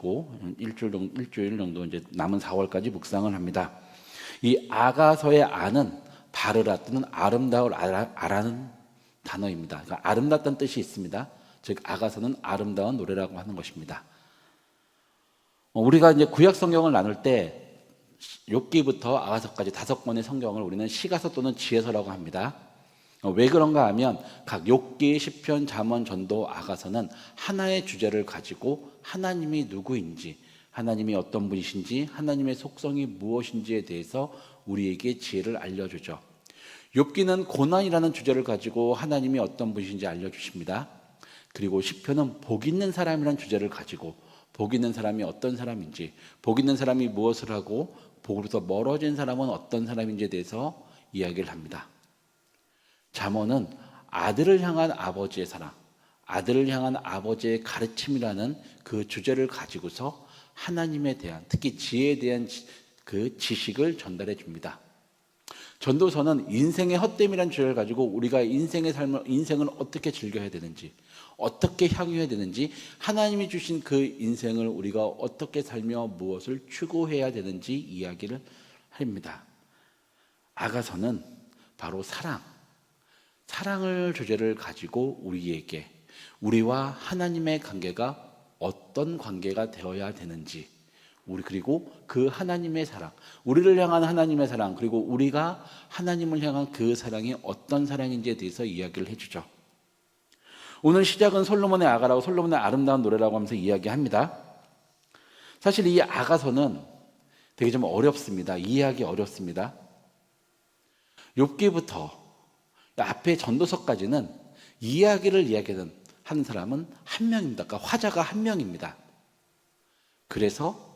가지고 일주일 정도 이제 남은 4월까지 묵상을 합니다. 이 아가서의 아는 바르라 또는 아름다울 아라는 단어입니다. 그러니까 아름답다는 뜻이 있습니다. 즉 아가서는 아름다운 노래라고 하는 것입니다. 우리가 이제 구약 성경을 나눌 때 욥기부터 아가서까지 5권의 성경을 우리는 시가서 또는 지혜서라고 합니다. 왜 그런가 하면 각 욥기, 시편, 잠언, 전도, 아가서는 하나의 주제를 가지고 하나님이 누구인지, 하나님이 어떤 분이신지, 하나님의 속성이 무엇인지에 대해서 우리에게 지혜를 알려주죠. 욥기는 고난이라는 주제를 가지고 하나님이 어떤 분이신지 알려주십니다. 그리고 시편은 복 있는 사람이라는 주제를 가지고 복 있는 사람이 어떤 사람인지, 복 있는 사람이 무엇을 하고 복으로부터 멀어진 사람은 어떤 사람인지에 대해서 이야기를 합니다. 잠언은 아들을 향한 아버지의 사랑, 아들을 향한 아버지의 가르침이라는 그 주제를 가지고서 하나님에 대한, 특히 지혜에 대한 그 지식을 전달해 줍니다. 전도서는 인생의 헛됨이라는 주제를 가지고 우리가 인생을 어떻게 즐겨야 되는지, 어떻게 향유해야 되는지, 하나님이 주신 그 인생을 우리가 어떻게 살며 무엇을 추구해야 되는지 이야기를 합니다. 아가서는 바로 사랑을 주제를 가지고 우리에게 우리와 하나님의 관계가 어떤 관계가 되어야 되는지, 그리고 그 하나님의 사랑, 우리를 향한 하나님의 사랑, 그리고 우리가 하나님을 향한 그 사랑이 어떤 사랑인지에 대해서 이야기를 해주죠. 오늘 시작은 솔로몬의 아가라고, 솔로몬의 아름다운 노래라고 하면서 이야기합니다. 사실 이 아가서는 되게 좀 어렵습니다. 이해하기 어렵습니다. 욥기부터 앞에 전도서까지는 이야기를 하는 사람은 한 명입니다. 그러니까 화자가 한 명입니다. 그래서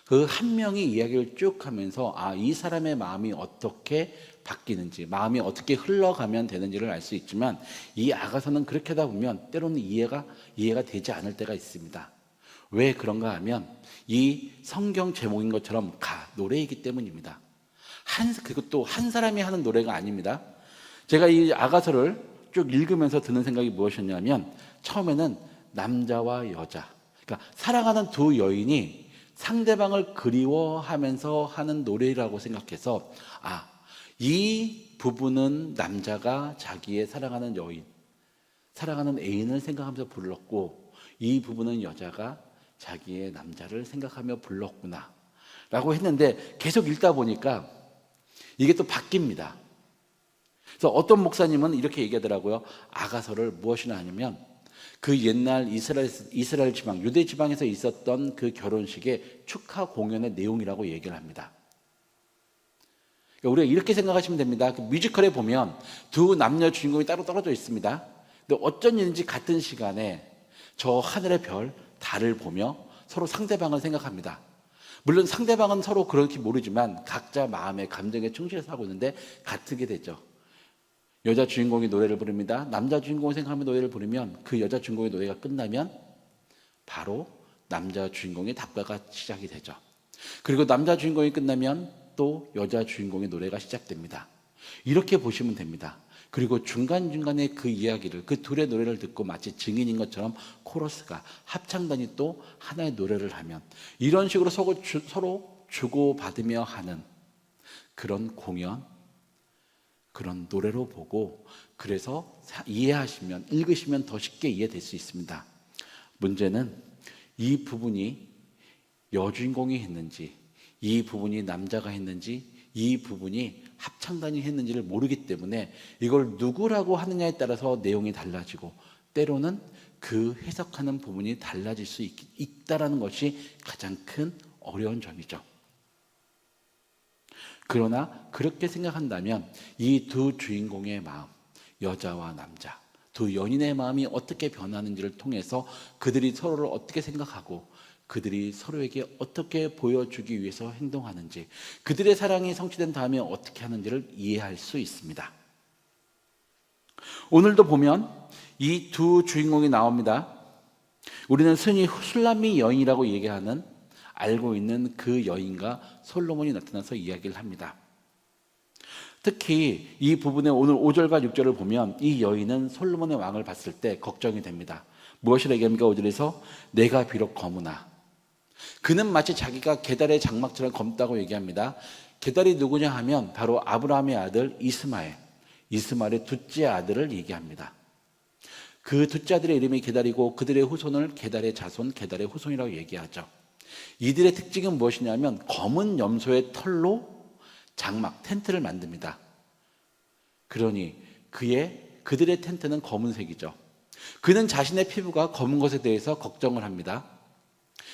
그 한 명이 이야기를 쭉 하면서 이 사람의 마음이 어떻게 바뀌는지, 마음이 어떻게 흘러가면 되는지를 알 수 있지만, 이 아가서는 그렇게 하다 보면 때로는 이해가 되지 않을 때가 있습니다. 왜 그런가 하면 이 성경 제목인 것처럼 노래이기 때문입니다. 그리고 또 한 사람이 하는 노래가 아닙니다. 제가 이 아가서를 쭉 읽으면서 드는 생각이 무엇이었냐면, 처음에는 남자와 여자, 그러니까 사랑하는 두 여인이 상대방을 그리워하면서 하는 노래라고 생각해서 이 부분은 남자가 자기의 사랑하는 애인을 생각하면서 불렀고, 이 부분은 여자가 자기의 남자를 생각하며 불렀구나 라고 했는데, 계속 읽다 보니까 이게 또 바뀝니다. 그래서 어떤 목사님은 이렇게 얘기하더라고요. 아가서를 무엇이나 하냐면 그 옛날 이스라엘 지방, 유대 지방에서 있었던 그 결혼식의 축하 공연의 내용이라고 얘기를 합니다. 그러니까 우리가 이렇게 생각하시면 됩니다. 그 뮤지컬에 보면 두 남녀 주인공이 따로 떨어져 있습니다. 근데 어쩐 일인지 같은 시간에 저 하늘의 별, 달을 보며 서로 상대방을 생각합니다. 물론 상대방은 서로 그렇게 모르지만 각자 마음의 감정에 충실해서 하고 있는데 같게 되죠. 여자 주인공이 노래를 부릅니다. 남자 주인공을 생각하며 노래를 부르면 그 여자 주인공의 노래가 끝나면 바로 남자 주인공의 답가가 시작이 되죠. 그리고 남자 주인공이 끝나면 또 여자 주인공의 노래가 시작됩니다. 이렇게 보시면 됩니다. 그리고 중간중간에 그 이야기를, 그 둘의 노래를 듣고 마치 증인인 것처럼 코러스가, 합창단이 또 하나의 노래를 하면, 이런 식으로 서로 주고받으며 하는 그런 공연, 그런 노래로 보고, 그래서 읽으시면 더 쉽게 이해될 수 있습니다. 문제는 이 부분이 여주인공이 했는지, 이 부분이 남자가 했는지, 이 부분이 합창단이 했는지를 모르기 때문에 이걸 누구라고 하느냐에 따라서 내용이 달라지고, 때로는 그 해석하는 부분이 달라질 수 있다는 것이 가장 큰 어려운 점이죠. 그러나 그렇게 생각한다면 이 두 주인공의 마음, 여자와 남자, 두 연인의 마음이 어떻게 변하는지를 통해서 그들이 서로를 어떻게 생각하고 그들이 서로에게 어떻게 보여주기 위해서 행동하는지, 그들의 사랑이 성취된 다음에 어떻게 하는지를 이해할 수 있습니다. 오늘도 보면 이 두 주인공이 나옵니다. 우리는 흔히 술람미 여인이라고 얘기하는, 알고 있는 그 여인과 솔로몬이 나타나서 이야기를 합니다. 특히 이 부분에 오늘 5절과 6절을 보면 이 여인은 솔로몬의 왕을 봤을 때 걱정이 됩니다. 무엇이라 얘기합니까? 5절에서 내가 비록 거무나, 그는 마치 자기가 게달의 장막처럼 검다고 얘기합니다. 게달이 누구냐 하면 바로 아브라함의 아들 이스마엘의 둘째 아들을 얘기합니다. 그 둘째 아들의 이름이 게달이고 그들의 후손을 게달의 자손, 게달의 후손이라고 얘기하죠. 이들의 특징은 무엇이냐면 검은 염소의 털로 장막, 텐트를 만듭니다. 그러니 그들의 텐트는 검은색이죠. 그는 자신의 피부가 검은 것에 대해서 걱정을 합니다.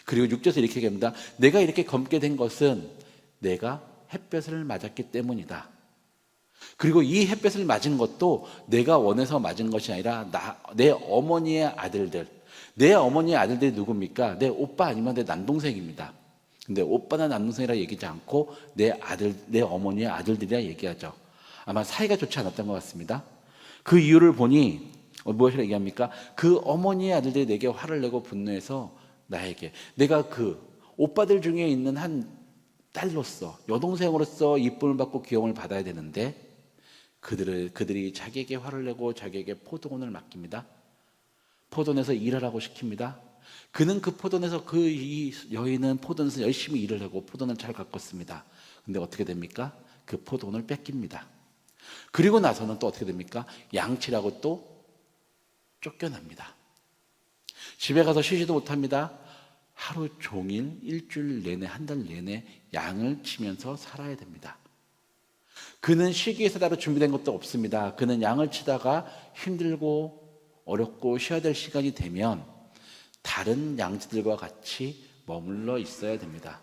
그리고 6절에서 이렇게 얘기합니다. 내가 이렇게 검게 된 것은 내가 햇볕을 맞았기 때문이다. 그리고 이 햇볕을 맞은 것도 내가 원해서 맞은 것이 아니라 내 어머니의 아들들. 내 어머니의 아들들이 누굽니까? 내 오빠 아니면 내 남동생입니다. 근데 오빠나 남동생이라 얘기하지 않고 내 어머니의 아들들이라 얘기하죠. 아마 사이가 좋지 않았던 것 같습니다. 그 이유를 보니 무엇이라 얘기합니까? 그 어머니의 아들들이 내게 화를 내고 분노해서 나에게 내가 그 오빠들 중에 있는 한 딸로서 여동생으로서 이쁨을 받고 귀여움을 받아야 되는데 그들이 자기에게 화를 내고 자기에게 포도원을 맡깁니다. 포도원에서 일하라고 시킵니다. 그는 그 포도원에서 이 여인은 포도원에서 열심히 일을 하고 포도원을 잘 가꿨습니다. 근데 어떻게 됩니까? 그 포도원을 뺏깁니다. 그리고 나서는 또 어떻게 됩니까? 양치라고 또 쫓겨납니다. 집에 가서 쉬지도 못합니다. 하루 종일 일주일 내내 한 달 내내 양을 치면서 살아야 됩니다. 그는 쉬기 위해서 따로 준비된 것도 없습니다. 그는 양을 치다가 힘들고 어렵고 쉬어야 될 시간이 되면 다른 양치들과 같이 머물러 있어야 됩니다.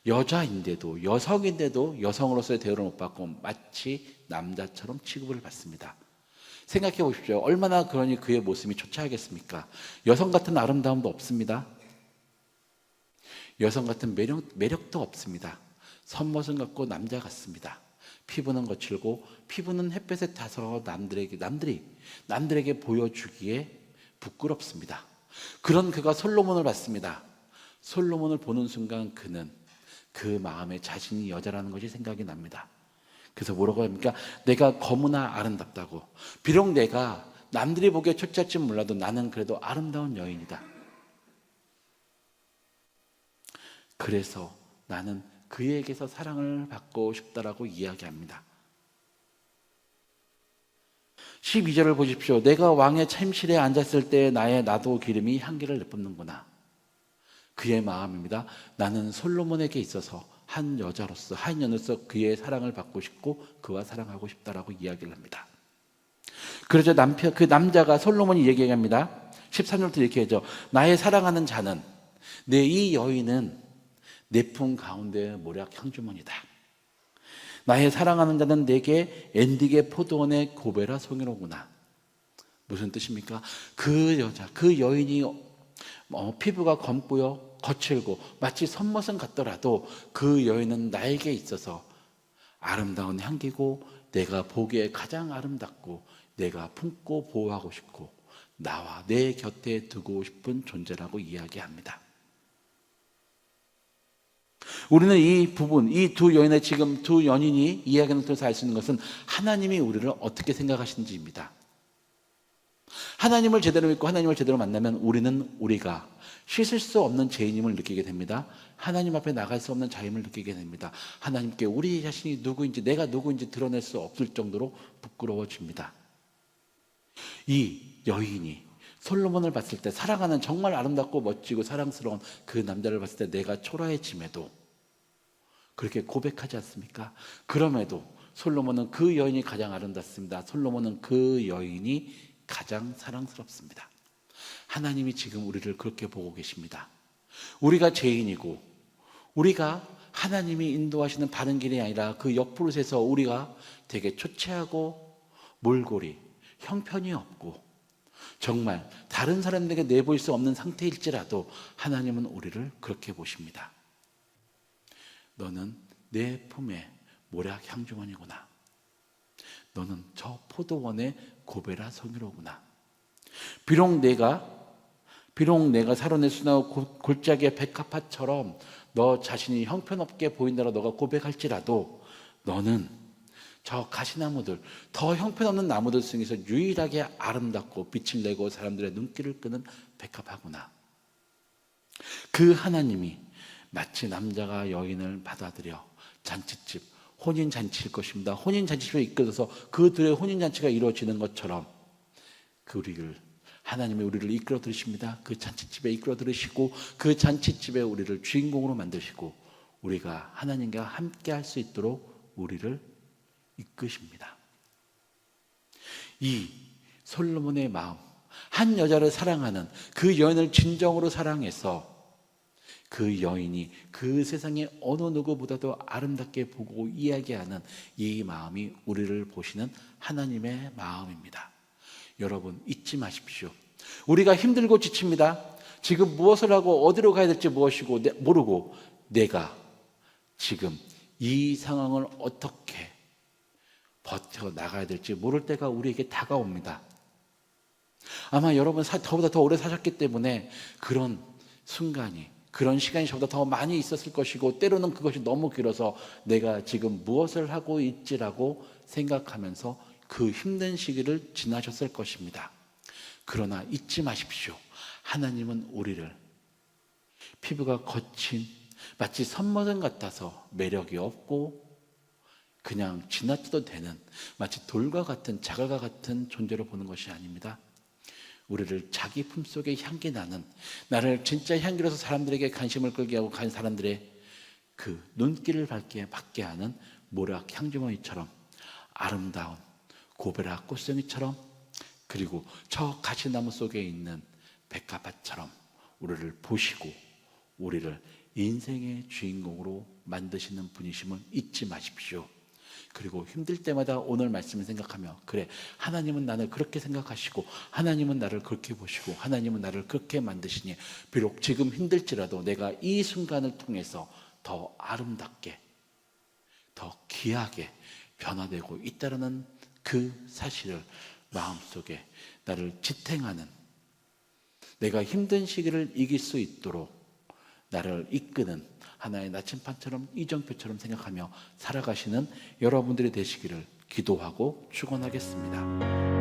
여자인데도 여성인데도 여성으로서의 대우를 못 받고 마치 남자처럼 취급을 받습니다. 생각해 보십시오. 얼마나 그러니 그의 모습이 초췌하겠습니까? 여성 같은 아름다움도 없습니다. 여성 같은 매력도 없습니다. 선모습 같고 남자 같습니다. 피부는 거칠고 피부는 햇볕에 타서 남들에게 보여주기에 부끄럽습니다. 그런 그가 솔로몬을 봤습니다. 솔로몬을 보는 순간 그는 그 마음에 자신이 여자라는 것이 생각이 납니다. 그래서 뭐라고 합니까? 내가 검으나 아름답다고. 비록 내가 남들이 보기에 초췌할지 몰라도 나는 그래도 아름다운 여인이다. 그래서 나는 그에게서 사랑을 받고 싶다라고 이야기합니다. 12절을 보십시오. 내가 왕의 침실에 앉았을 때 나도 기름이 향기를 내뿜는구나. 그의 마음입니다. 나는 솔로몬에게 있어서 한 여인으로서 그의 사랑을 받고 싶고 그와 사랑하고 싶다라고 이야기를 합니다. 그래서 그 남자가 솔로몬이 얘기합니다. 13절부터 이렇게 하죠. 나의 사랑하는 자는 이 여인은 내 품 가운데 모략 향주머니다. 나의 사랑하는 자는 내게 엔디게 포도원의 고베라 송이로구나. 무슨 뜻입니까? 그 여자, 그 여인이 피부가 검고요 거칠고 마치 선머슴 같더라도 그 여인은 나에게 있어서 아름다운 향기고 내가 보기에 가장 아름답고 내가 품고 보호하고 싶고 나와 내 곁에 두고 싶은 존재라고 이야기합니다. 우리는 이 부분, 이 두 여인의 지금 두 연인이 이야기를 통해서 알 수 있는 것은 하나님이 우리를 어떻게 생각하시는지입니다. 하나님을 제대로 믿고 하나님을 제대로 만나면 우리가 씻을 수 없는 죄인임을 느끼게 됩니다. 하나님 앞에 나갈 수 없는 자임을 느끼게 됩니다. 하나님께 우리 자신이 누구인지 내가 누구인지 드러낼 수 없을 정도로 부끄러워집니다. 이 여인이 솔로몬을 봤을 때 사랑하는 정말 아름답고 멋지고 사랑스러운 그 남자를 봤을 때 내가 초라해짐에도 그렇게 고백하지 않습니까? 그럼에도 솔로몬은 그 여인이 가장 아름답습니다. 솔로몬은 그 여인이 가장 사랑스럽습니다. 하나님이 지금 우리를 그렇게 보고 계십니다. 우리가 죄인이고 우리가 하나님이 인도하시는 바른 길이 아니라 그 옆부릇에서 우리가 되게 초췌하고 몰골이 형편이 없고 정말 다른 사람들에게 내보일 수 없는 상태일지라도 하나님은 우리를 그렇게 보십니다. 너는 내 품에 모략 향주머니구나. 너는 저 포도원의 고베라 성이로구나. 비록 내가 사론의 수나고 골짜기의 백합화처럼 너 자신이 형편없게 보인다고 너가 고백할지라도 너는 저 가시나무들, 더 형편없는 나무들 중에서 유일하게 아름답고 빛을 내고 사람들의 눈길을 끄는 백합화구나. 그 하나님이 마치 남자가 여인을 받아들여 잔치집, 혼인잔치일 것입니다. 혼인잔치집에 이끌어서 그 둘의 혼인잔치가 이루어지는 것처럼 하나님이 우리를 이끌어 들으십니다. 그 잔치집에 이끌어 들으시고 그 잔치집에 우리를 주인공으로 만드시고 우리가 하나님과 함께 할 수 있도록 우리를 이끄십니다. 이 솔로몬의 마음, 한 여자를 사랑하는 그 여인을 진정으로 사랑해서 그 여인이 그 세상의 어느 누구보다도 아름답게 보고 이야기하는 이 마음이 우리를 보시는 하나님의 마음입니다. 여러분 잊지 마십시오. 우리가 힘들고 지칩니다. 지금 무엇을 하고 어디로 가야 될지 모르고 내가 지금 이 상황을 어떻게 버텨나가야 될지 모를 때가 우리에게 다가옵니다. 아마 여러분 저보다 더 오래 사셨기 때문에 그런 순간이, 그런 시간이 저보다 더 많이 있었을 것이고 때로는 그것이 너무 길어서 내가 지금 무엇을 하고 있지라고 생각하면서 그 힘든 시기를 지나셨을 것입니다. 그러나 잊지 마십시오. 하나님은 우리를 피부가 거친 마치 선머슴 같아서 매력이 없고 그냥 지나쳐도 되는 마치 돌과 같은 자갈과 같은 존재로 보는 것이 아닙니다. 우리를 자기 품속에 향기 나는, 나를 진짜 향기로서 사람들에게 관심을 끌게 하고 사람들의 그 눈길을 받게 하는 모락 향주머니처럼 아름다운 고베라 꽃송이처럼, 그리고 저 가시나무 속에 있는 백합화처럼 우리를 보시고 우리를 인생의 주인공으로 만드시는 분이심을 잊지 마십시오. 그리고 힘들 때마다 오늘 말씀을 생각하며, 그래, 하나님은 나를 그렇게 생각하시고 하나님은 나를 그렇게 보시고 하나님은 나를 그렇게 만드시니 비록 지금 힘들지라도 내가 이 순간을 통해서 더 아름답게, 더 귀하게 변화되고 있다는 그 사실을 마음속에 나를 지탱하는, 내가 힘든 시기를 이길 수 있도록 나를 이끄는 하나의 나침반처럼 이정표처럼 생각하며 살아가시는 여러분들이 되시기를 기도하고 축원하겠습니다.